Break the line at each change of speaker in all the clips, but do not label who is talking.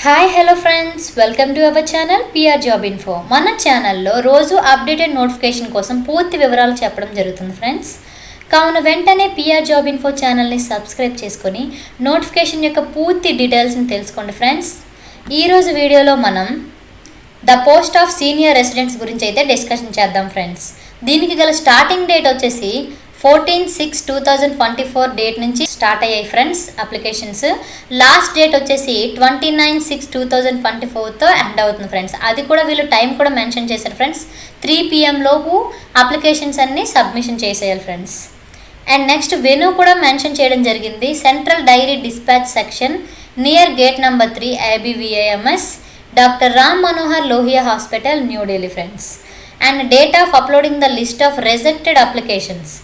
Hi hello friends, welcome to our channel PR job info. మన ఛానల్లో రోజు updated notification కోసం పూర్తి వివరాలు చెప్పడం జరుగుతుంది ఫ్రెండ్స్. కావున వెంటనే పిఆర్ జాబ్ ఇన్ఫో ఛానల్ని సబ్స్క్రైబ్ చేసుకొని నోటిఫికేషన్ యొక్క పూర్తి డీటెయిల్స్ని తెలుసుకోండి ఫ్రెండ్స్. ఈరోజు వీడియోలో మనం the post of senior residents గురించి అయితే డిస్కషన్ చేద్దాం ఫ్రెండ్స్. దీనికి గల స్టార్టింగ్ డేట్ వచ్చేసి 14/6/2024 డేట్ నుంచి స్టార్ట్ అయ్యాయి ఫ్రెండ్స్ అప్లికేషన్స్. లాస్ట్ డేట్ వచ్చేసి 29/6/2024తో ఎండ్ అవుతుంది ఫ్రెండ్స్. అది కూడా వీళ్ళు టైం కూడా మెన్షన్ చేశారు ఫ్రెండ్స్. 3 PM లోపు అప్లికేషన్స్ అన్నీ సబ్మిషన్ చేసేయాలి ఫ్రెండ్స్. అండ్ నెక్స్ట్ వెన్యూ కూడా మెన్షన్ చేయడం జరిగింది. Central diary dispatch section near gate number 3 ABVAMS doctor Ram Manohar Lohia hospital, New Delhi friends. And date of uploading the list of rejected applications.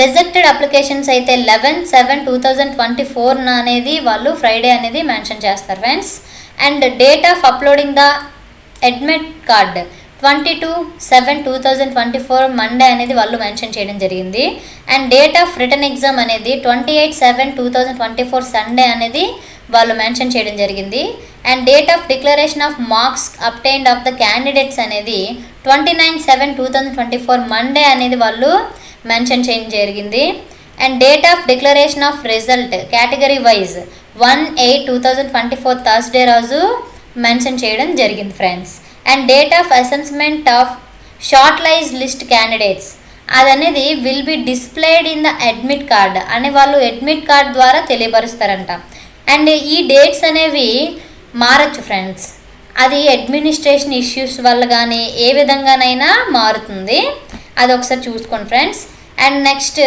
Rejected applications అయితే 11/7/2024 అనేది వాళ్ళు Friday అనేది మెన్షన్ చేస్తారు friends. And date of uploading the admit card 22/7/2024 Monday అనేది వాళ్ళు mention చేయడం జరిగింది. And date of written exam అనేది 28/7/2024 సండే అనేది వాళ్ళు మెన్షన్ చేయడం జరిగింది. And date of declaration of marks obtained of the candidates అనేది 29/7/2024 మండే అనేది వాళ్ళు మెన్షన్ చేయడం జరిగింది. And date of declaration of result category wise 1/8/2024 Thursday రోజు మెన్షన్ చేయడం జరిగింది friends. And date of assessment of shortlist candidates అదనేది will be displayed in the admit card అని వాళ్ళు అడ్మిట్ కార్డ్ ద్వారా తెలియపరుస్తారంట. అండ్ ఈ డేట్స్ అనేవి మారచ్చు ఫ్రెండ్స్. అది అడ్మినిస్ట్రేషన్ ఇష్యూస్ వల్ల కానీ ఏ విధంగానైనా మారుతుంది. అది ఒకసారి చూసుకోండి ఫ్రెండ్స్. అండ్ నెక్స్ట్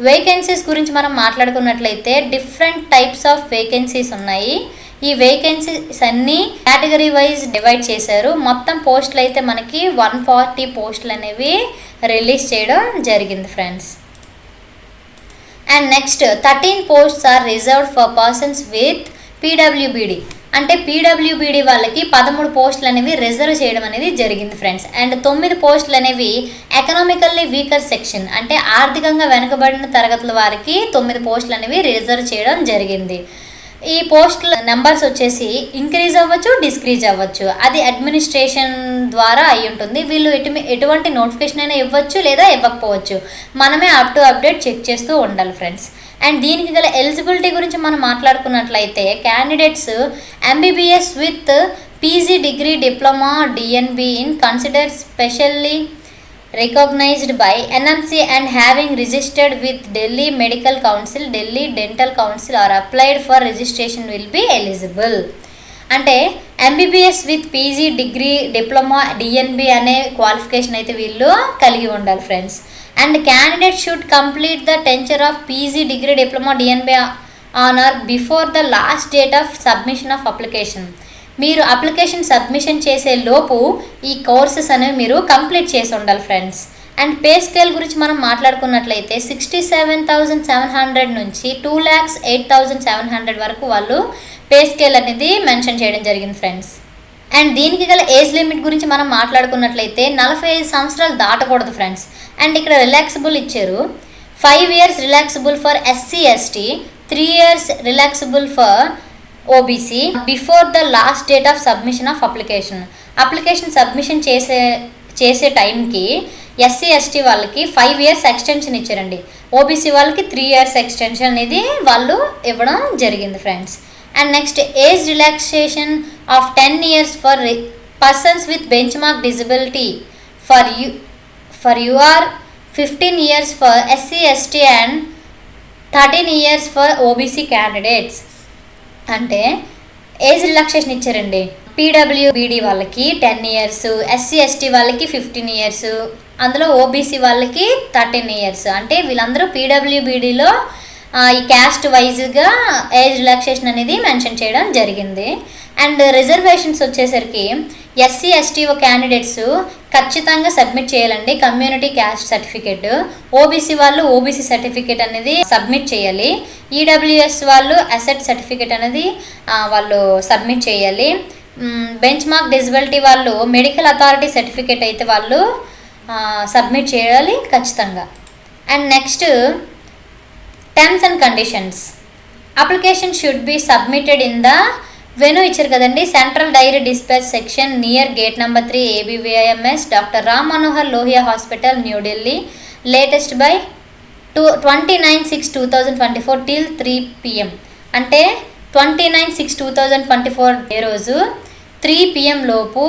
వేకెన్సీస్ గురించి మనం మాట్లాడుకున్నట్లయితే డిఫరెంట్ టైప్స్ ఆఫ్ వేకెన్సీస్ ఉన్నాయి. ఈ వేకెన్సీస్ అన్నీ కేటగిరీ వైజ్ డివైడ్ చేశారు. మొత్తం పోస్టులు అయితే మనకి 140 పోస్టులు అనేవి రిలీజ్ చేయడం జరిగింది friends. And next 13 posts are reserved for persons with PWBD అంటే PWBD వాళ్ళకి 13 పోస్టులు అనేవి రిజర్వ్ చేయడం అనేది జరిగింది ఫ్రెండ్స్. అండ్ 9 పోస్టులు అనేవి ఎకనామికల్లీ వీకర్ సెక్షన్ అంటే ఆర్థికంగా వెనుకబడిన తరగతుల వారికి 9 పోస్టులు అనేవి రిజర్వ్ చేయడం జరిగింది. ఈ పోస్టుల నెంబర్స్ వచ్చేసి ఇంక్రీజ్ అవ్వచ్చు, డిస్క్రీజ్ అవ్వచ్చు. అది అడ్మినిస్ట్రేషన్ ద్వారా అయి ఉంటుంది. వీళ్ళు ఎటువంటి నోటిఫికేషన్ అయినా ఇవ్వచ్చు లేదా ఇవ్వకపోవచ్చు. మనమే అప్ టు అప్డేట్ చెక్ చేస్తూ ఉండాలి ఫ్రెండ్స్. అండ్ దీనికి గల ఎలిజిబిలిటీ గురించి మనం మాట్లాడుకున్నట్లయితే candidates MBBS with PG degree diploma DNB in consider specially recognised by NMC and having registered with Delhi Medical Council, Delhi Dental Council or applied for registration will be eligible. అంటే MBBS with PG degree diploma DNB అనే qualification అయితే వీళ్ళు కలిగి ఉండాలి friends. And candidate should complete the tenure of PG degree diploma DNB on or before the last date of submission of application. మీరు application submission చేసే లోపు ఈ courses అనేవి మీరు కంప్లీట్ చేసి ఉండాలి ఫ్రెండ్స్. అండ్ పే స్కేల్ గురించి మనం మాట్లాడుకున్నట్లయితే 67,700 నుంచి 2,08,700 వరకు వాళ్ళు పే స్కేల్ అనేది మెన్షన్ చేయడం జరిగింది ఫ్రెండ్స్. అండ్ దీనికి గల ఏజ్ లిమిట్ గురించి మనం మాట్లాడుకున్నట్లయితే 45 సంవత్సరాలు దాటకూడదు ఫ్రెండ్స్. అండ్ ఇక్కడ రిలాక్సబుల్ ఇచ్చారు. 5 years relaxable for SC ST, 3 years relaxable for OBC before the last date of submission of application. Application submission చేసే టైంకి SC ST వాళ్ళకి 5 years ఎక్స్టెన్షన్ ఇచ్చారండి. OBC వాళ్ళకి 3 years ఎక్స్టెన్షన్ అనేది వాళ్ళు ఇవ్వడం జరిగింది friends. And next age relaxation of 10 years for persons with bench mark disability for UR, 15 years for SC ST and 13 years for OBC candidates. అంటే age relaxation ఇచ్చారండి. PWBD వాళ్ళకి 10 years, SC ST వాళ్ళకి 15 years, అందులో OBC వాళ్ళకి 13 years. అంటే వీళ్ళందరూ PWBDలో ఈ caste వైజ్గా ఏజ్ రిలాక్సేషన్ అనేది మెన్షన్ చేయడం జరిగింది. అండ్ రిజర్వేషన్స్ వచ్చేసరికి SC ST క్యాండిడేట్స్ ఖచ్చితంగా సబ్మిట్ చేయాలండి కమ్యూనిటీ క్యాస్ట్ సర్టిఫికేట్. OBC వాళ్ళు OBC సర్టిఫికేట్ అనేది సబ్మిట్ చేయాలి. EWS వాళ్ళు అసెట్ సర్టిఫికేట్ అనేది వాళ్ళు సబ్మిట్ చేయాలి. బెంచ్ మార్క్ డిజబిలిటీ వాళ్ళు మెడికల్ అథారిటీ సర్టిఫికేట్ అయితే వాళ్ళు సబ్మిట్ చేయాలి ఖచ్చితంగా. And next terms and conditions. Application should be submitted in the venue ఇచ్చారు కదండి, central diary dispatch section near gate number 3 ABVIMS doctor Ram Manohar Lohia hospital New Delhi latest by 29/6/2024 till 3 PM. అంటే 29/6/2024 day రోజు 3 PM లోపు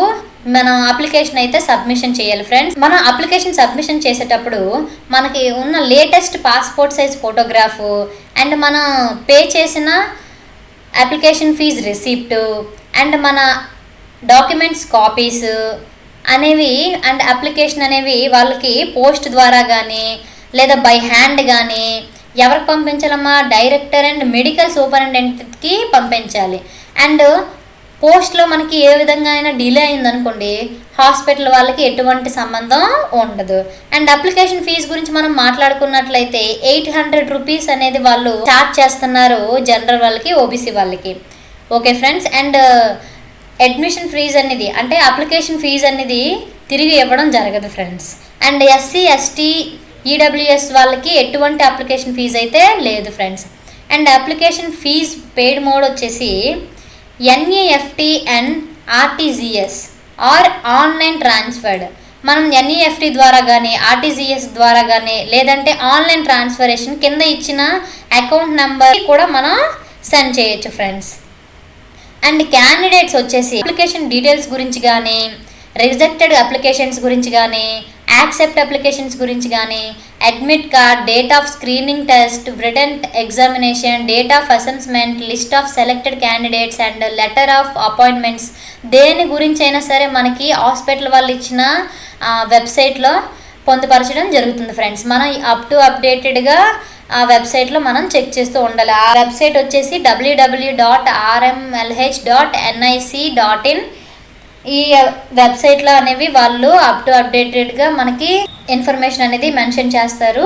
మన అప్లికేషన్ అయితే సబ్మిషన్ చేయాలి ఫ్రెండ్స్. మన application submission చేసేటప్పుడు మనకి ఉన్న latest passport size photograph and మన పే చేసిన అప్లికేషన్ ఫీజ్ రిసిప్ట్ అండ్ మన డాక్యుమెంట్స్ కాపీస్ అనేవి అండ్ అప్లికేషన్ అనేవి వాళ్ళకి పోస్ట్ ద్వారా కానీ లేదా బై హ్యాండ్ కానీ ఎవరికి పంపించాలమ్మా, డైరెక్టర్ అండ్ మెడికల్ సూపరింటెండెంట్కి పంపించాలి. అండ్ పోస్ట్లో మనకి ఏ విధంగా అయినా డిలే అయిందనుకోండి, హాస్పిటల్ వాళ్ళకి ఎటువంటి సంబంధం ఉండదు. అండ్ అప్లికేషన్ ఫీజు గురించి మనం మాట్లాడుకున్నట్లయితే 800 రూపీస్ అనేది వాళ్ళు చార్జ్ చేస్తున్నారు జనరల్ వాళ్ళకి, ఓబీసీ వాళ్ళకి. Okay friends. And admission fee అనేది అంటే అప్లికేషన్ ఫీజు అనేది తిరిగి ఇవ్వడం జరగదు friends. And SC ST EWS వాళ్ళకి ఎటువంటి అప్లికేషన్ ఫీజు అయితే లేదు friends. And application fee paid mode వచ్చేసి NEFT and RTGS or online transferred. మనం NEFT ద్వారా కానీ RTGS ద్వారా కానీ లేదంటే ఆన్లైన్ ట్రాన్స్ఫరేషన్ కింద ఇచ్చిన అకౌంట్ నెంబర్ కూడా మనం సెండ్ చేయొచ్చు ఫ్రెండ్స్. అండ్ క్యాండిడేట్స్ వచ్చేసి అప్లికేషన్ డీటెయిల్స్ గురించి కానీ, రిజెక్టెడ్ అప్లికేషన్స్ గురించి కానీ, యాక్సెప్ట్ అప్లికేషన్స్ గురించి కానీ, admit card, date of screening test, written examination, date of assessment, list of selected candidates and letter of appointments దేని గురించి అయినా సరే మనకి హాస్పిటల్ వాళ్ళు ఇచ్చిన వెబ్సైట్లో పొందుపరచడం జరుగుతుంది ఫ్రెండ్స్. మనం అప్డేటెడ్గా ఆ వెబ్సైట్లో మనం చెక్ చేస్తూ ఉండాలి. ఆ వెబ్సైట్ వచ్చేసి www.rmlh.nic.in. ఈ వెబ్సైట్లో అనేవి వాళ్ళు అప్డేటెడ్గా మనకి ఇన్ఫర్మేషన్ అనేది మెన్షన్ చేస్తారు.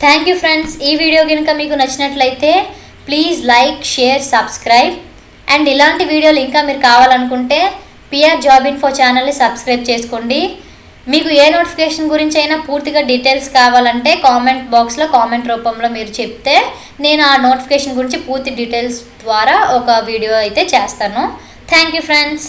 Thank you friends. ఈ వీడియో కనుక మీకు నచ్చినట్లయితే please like, share, subscribe. And ఇలాంటి వీడియోలు ఇంకా మీరు కావాలనుకుంటే PR జాబ్ ఇన్ఫో ఛానల్ని సబ్స్క్రైబ్ చేసుకోండి. మీకు ఏ నోటిఫికేషన్ గురించి అయినా పూర్తిగా డీటెయిల్స్ కావాలంటే కామెంట్ బాక్స్లో కామెంట్ రూపంలో మీరు చెప్తే నేను ఆ నోటిఫికేషన్ గురించి పూర్తి డీటెయిల్స్ ద్వారా ఒక వీడియో అయితే చేస్తాను. Thank you friends.